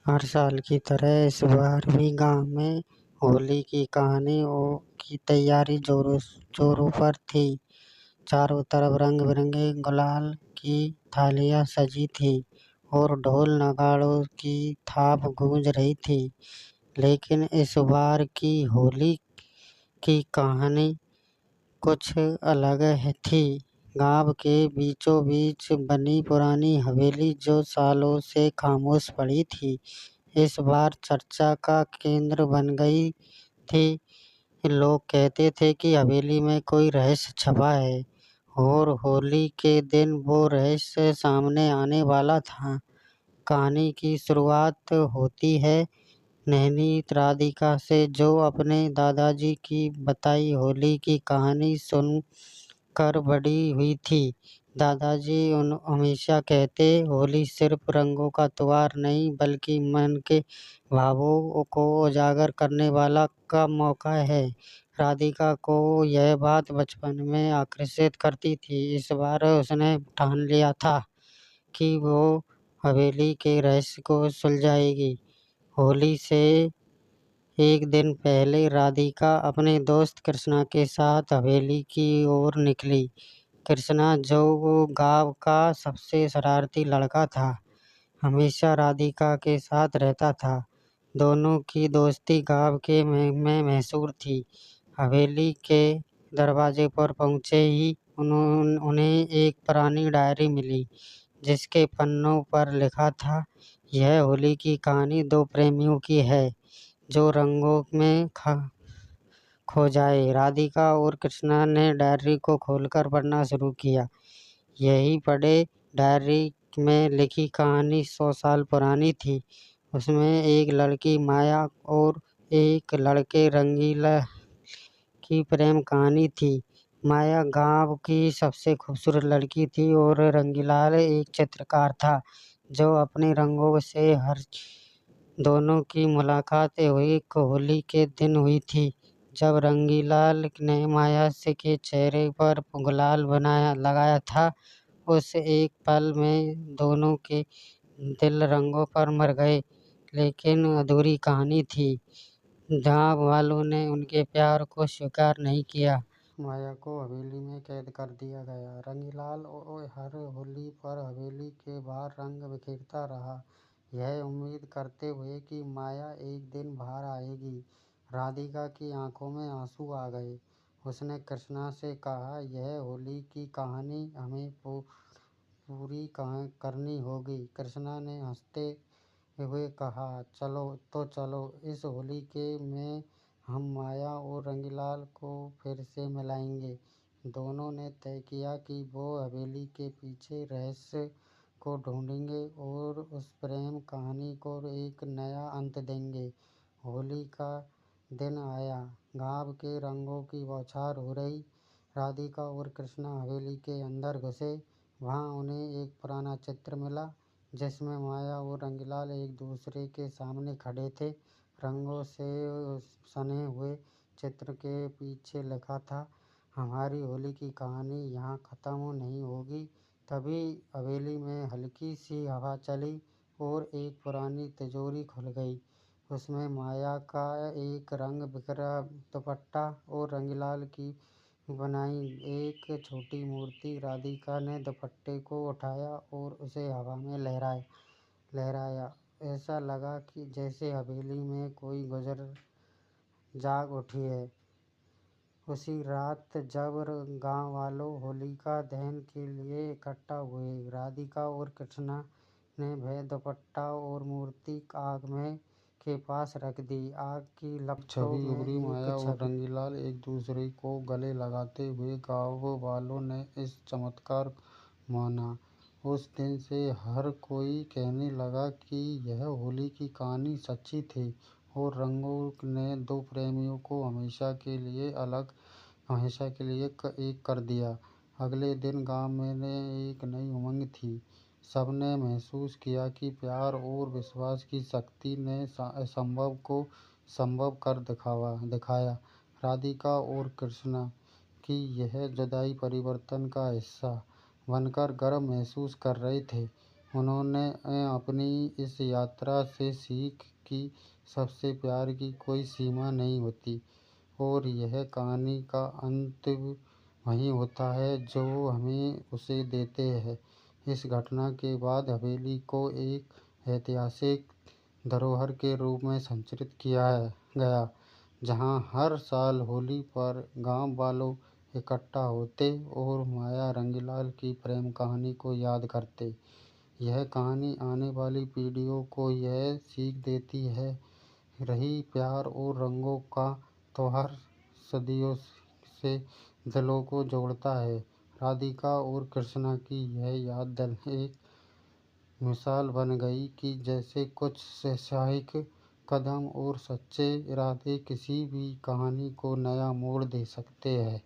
हर साल की तरह इस बार भी गांव में होली की कहानी की तैयारी जोरों जोरों पर थी। चारों तरफ रंग बिरंगे गुलाल की थालियां सजी थी और ढोल नगाड़ों की थाप गूंज रही थी। लेकिन इस बार की होली की कहानी कुछ अलग थी। गांव के बीचों बीच बनी पुरानी हवेली जो सालों से खामोश पड़ी थी, इस बार चर्चा का केंद्र बन गई थी। लोग कहते थे कि हवेली में कोई रहस्य छपा है और होली के दिन वो रहस्य सामने आने वाला था। कहानी की शुरुआत होती है नैनी राधिका से, जो अपने दादाजी की बताई होली की कहानी सुन कर बड़ी हुई थी। दादाजी हमेशा कहते, होली सिर्फ रंगों का त्योहार नहीं बल्कि मन के भावों को उजागर करने वाला का मौका है। राधिका को यह बात बचपन में आकर्षित करती थी। इस बार उसने ठान लिया था कि वो हवेली के रहस्य को सुलझाएगी। होली से एक दिन पहले राधिका अपने दोस्त कृष्णा के साथ हवेली की ओर निकली। कृष्णा, जो गांव का सबसे शरारती लड़का था, हमेशा राधिका के साथ रहता था। दोनों की दोस्ती गांव के में मशहूर थी। हवेली के दरवाजे पर पहुंचे ही उन्हें एक पुरानी डायरी मिली, जिसके पन्नों पर लिखा था, यह होली की कहानी दो प्रेमियों की है जो रंगों में खो जाए। राधिका और कृष्णा ने डायरी को खोलकर पढ़ना शुरू किया। यही पढ़े, डायरी में लिखी कहानी 100 साल पुरानी थी। उसमें एक लड़की माया और एक लड़के रंगीला की प्रेम कहानी थी। माया गांव की सबसे खूबसूरत लड़की थी और रंगीलाल एक चित्रकार था जो अपने रंगों से हर दोनों की मुलाकात एक होली के दिन हुई थी। जब रंगीलाल ने माया से के चेहरे पर गुलाल लगाया था, उस एक पल में दोनों के दिल रंगों पर मर गए। लेकिन अधूरी कहानी थी। गांव वालों ने उनके प्यार को स्वीकार नहीं किया। माया को हवेली में कैद कर दिया गया। रंगीलाल हर होली पर हवेली के बाहर रंग बिखेरता रहा, यह उम्मीद करते हुए कि माया एक दिन बाहर आएगी। राधिका की आंखों में आंसू आ गए। उसने कृष्णा से कहा, यह होली की कहानी हमें पूरी करनी होगी। कृष्णा ने हंसते हुए कहा, चलो इस होली के में हम माया और रंगीलाल को फिर से मिलाएंगे। दोनों ने तय किया कि वो हवेली के पीछे रहस्य को ढूंढेंगे और उस प्रेम कहानी को एक नया अंत देंगे। होली का दिन आया। गांव के रंगों की बौछार हो रही। राधिका और कृष्णा हवेली के अंदर घुसे। वहां उन्हें एक पुराना चित्र मिला, जिसमें माया और रंगीलाल एक दूसरे के सामने खड़े थे। रंगों से सने हुए चित्र के पीछे लिखा था, हमारी होली की कहानी यहाँ खत्म नहीं होगी। तभी हवेली में हल्की सी हवा चली और एक पुरानी तिजोरी खुल गई। उसमें माया का एक रंग बिखरा दुपट्टा और रंगीलाल की बनाई एक छोटी मूर्ति। राधिका ने दुपट्टे को उठाया और उसे हवा में लहराया। ऐसा लगा कि जैसे हवेली में कोई गुजर जाग उठी है। उसी रात जब गांव वालों होलिका दहन के लिए इकट्ठा हुए, राधिका और कृष्णा ने वह दुपट्टा और मूर्ति आग में के पास रख दी। आग की लपटों छवि में उभरी। माया एक और रंगीलाल एक दूसरे को गले लगाते हुए। गांव वालों ने इस चमत्कार को माना। उस दिन से हर कोई कहने लगा कि यह होली की कहानी सच्ची थी और रंगों ने दो प्रेमियों को हमेशा के लिए एक कर दिया। अगले दिन गांव में एक नई उमंग थी। सबने महसूस किया कि प्यार और विश्वास की शक्ति ने असंभव को संभव कर दिखाया। राधिका और कृष्णा की यह जुदाई परिवर्तन का हिस्सा बनकर गर्व महसूस कर रहे थे। उन्होंने अपनी इस यात्रा से सीख कि सबसे प्यार की कोई सीमा नहीं होती और यह कहानी का अंत वही होता है जो हमें उसे देते हैं। इस घटना के बाद हवेली को एक ऐतिहासिक धरोहर के रूप में संरक्षित किया गया, जहां हर साल होली पर गांव वालों इकट्ठा होते और माया रंगीलाल की प्रेम कहानी को याद करते। यह कहानी आने वाली पीढ़ियों को यह सीख देती है रही प्यार और रंगों का त्योहार सदियों से दिलों को जोड़ता है। राधिका और कृष्णा की यह याद एक मिसाल बन गई कि जैसे कुछ साहसिक कदम और सच्चे इरादे किसी भी कहानी को नया मोड़ दे सकते हैं।